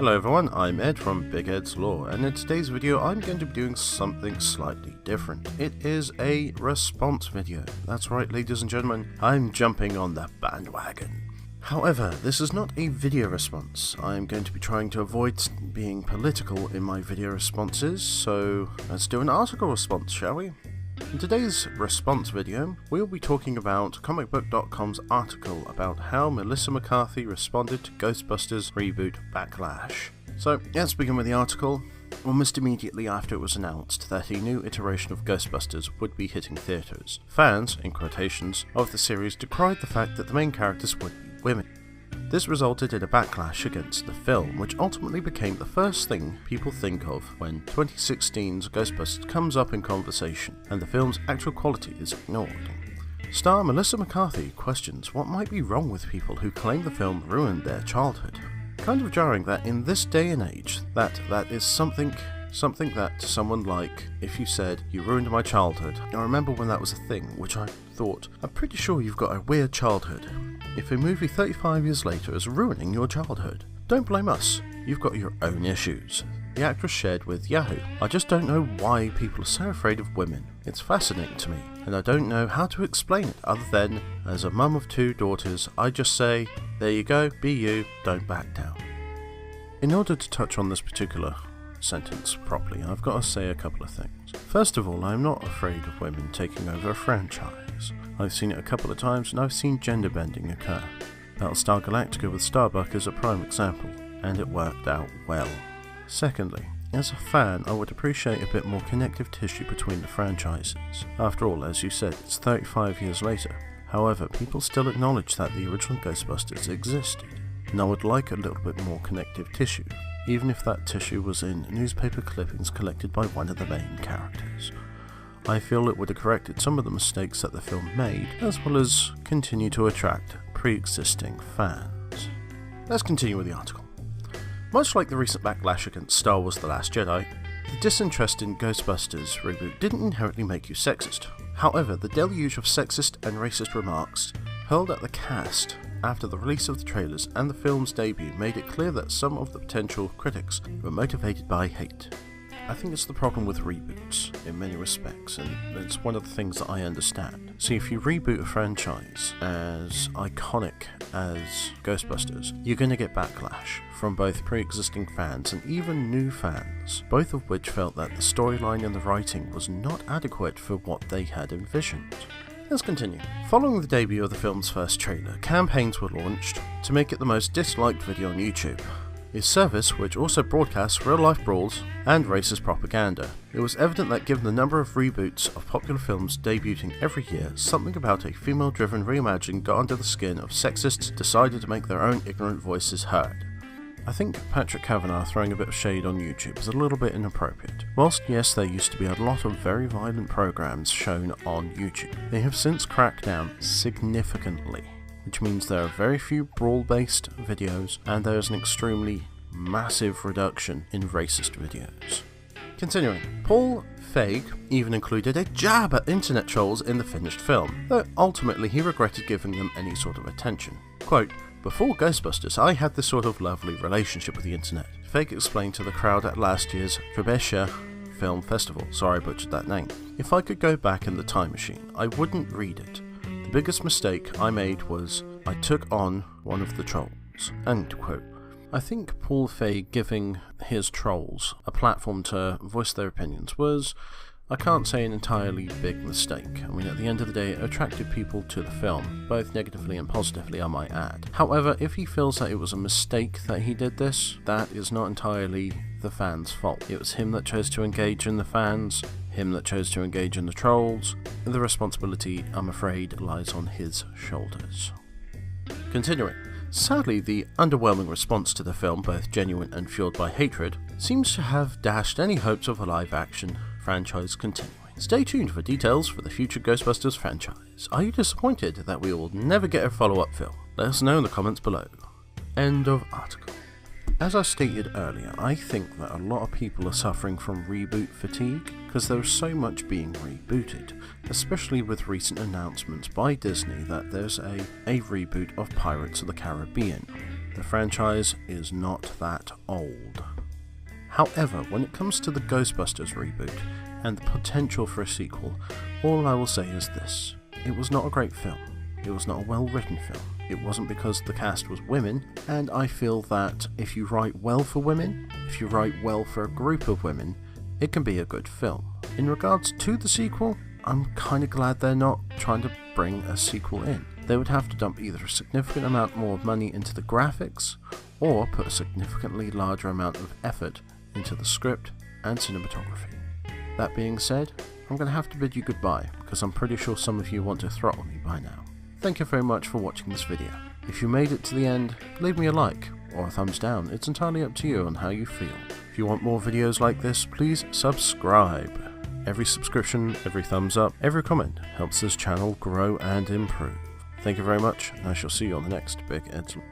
Hello everyone, I'm Ed from Big Ed's Law, and in today's video I'm going to be doing something slightly different. It is a response video. That's right, ladies and gentlemen, I'm jumping on the bandwagon. However, this is not a video response. I'm going to be trying to avoid being political in my video responses, so let's do an article response, shall we? In today's response video, we'll be talking about comicbook.com's article about how Melissa McCarthy responded to Ghostbusters reboot backlash. So let's begin with the article. Almost immediately after it was announced that a new iteration of Ghostbusters would be hitting theatres, fans, in quotations, of the series decried the fact that the main characters would be women. This resulted in a backlash against the film, which ultimately became the first thing people think of when 2016's Ghostbusters comes up in conversation and the film's actual quality is ignored. Star Melissa McCarthy questions what might be wrong with people who claim the film ruined their childhood. Kind of jarring that in this day and age, that is something that someone like, if you said, "You ruined my childhood," I remember when that was a thing, which I thought, I'm pretty sure you've got a weird childhood. If a movie 35 years later is ruining your childhood, don't blame us, you've got your own issues. The actress shared with Yahoo, "I just don't know why people are so afraid of women. It's fascinating to me, and I don't know how to explain it other than, as a mum of 2 daughters, I just say, there you go, be you, don't back down." In order to touch on this particular sentence properly, I've got to say a couple of things. First of all, I'm not afraid of women taking over a franchise. I've seen it a couple of times and I've seen gender bending occur. Battlestar Galactica with Starbuck is a prime example, and it worked out well. Secondly, as a fan, I would appreciate a bit more connective tissue between the franchises. After all, as you said, it's 35 years later. However, people still acknowledge that the original Ghostbusters existed, and I would like a little bit more connective tissue, even if that tissue was in newspaper clippings collected by one of the main characters. I feel it would have corrected some of the mistakes that the film made, as well as continue to attract pre-existing fans. Let's continue with the article. Much like the recent backlash against Star Wars The Last Jedi, the disinterest in Ghostbusters reboot didn't inherently make you sexist. However, the deluge of sexist and racist remarks hurled at the cast after the release of the trailers and the film's debut made it clear that some of the potential critics were motivated by hate. I think it's the problem with reboots in many respects, and it's one of the things that I understand. See, if you reboot a franchise as iconic as Ghostbusters, you're going to get backlash from both pre-existing fans and even new fans, both of which felt that the storyline and the writing was not adequate for what they had envisioned. Let's continue. Following the debut of the film's first trailer, campaigns were launched to make it the most disliked video on YouTube, a service which also broadcasts real-life brawls and racist propaganda. It was evident that given the number of reboots of popular films debuting every year, something about a female-driven reimagining got under the skin of sexists decided to make their own ignorant voices heard. I think Patrick Kavanagh throwing a bit of shade on YouTube is a little bit inappropriate. Whilst yes, there used to be a lot of very violent programs shown on YouTube, they have since cracked down significantly, which means there are very few brawl-based videos and there is an extremely massive reduction in racist videos. Continuing, Paul Feig even included a jab at internet trolls in the finished film, though ultimately he regretted giving them any sort of attention. Quote, "Before Ghostbusters, I had this sort of lovely relationship with the internet," Feig explained to the crowd at last year's Trebesha Film Festival. Sorry I butchered that name. "If I could go back in the time machine, I wouldn't read it. The biggest mistake I made was I took on one of the trolls." End quote. I think Paul Feig giving his trolls a platform to voice their opinions was, I can't say, an entirely big mistake. I mean, at the end of the day, it attracted people to the film, both negatively and positively, I might add. However, if he feels that it was a mistake that he did this, that is not entirely the fans' fault. It was him that chose to engage in the fans, him that chose to engage in the trolls. The responsibility, I'm afraid, lies on his shoulders. Continuing. Sadly, the underwhelming response to the film, both genuine and fueled by hatred, seems to have dashed any hopes of a live-action franchise continuing. Stay tuned for details for the future Ghostbusters franchise. Are you disappointed that we will never get a follow-up film? Let us know in the comments below. End of article. As I stated earlier, I think that a lot of people are suffering from reboot fatigue because there is so much being rebooted, especially with recent announcements by Disney that there's a reboot of Pirates of the Caribbean. The franchise is not that old. However, when it comes to the Ghostbusters reboot and the potential for a sequel, all I will say is this: it was not a great film. It was not a well-written film. It wasn't because the cast was women, and I feel that if you write well for women, if you write well for a group of women, it can be a good film. In regards to the sequel, I'm kind of glad they're not trying to bring a sequel in. They would have to dump either a significant amount more money into the graphics, or put a significantly larger amount of effort into the script and cinematography. That being said, I'm going to have to bid you goodbye, because I'm pretty sure some of you want to throttle me by now. Thank you very much for watching this video. If you made it to the end, leave me a like, or a thumbs down. It's entirely up to you on how you feel. If you want more videos like this, please subscribe. Every subscription, every thumbs up, every comment helps this channel grow and improve. Thank you very much, and I shall see you on the next Big Ed's Law.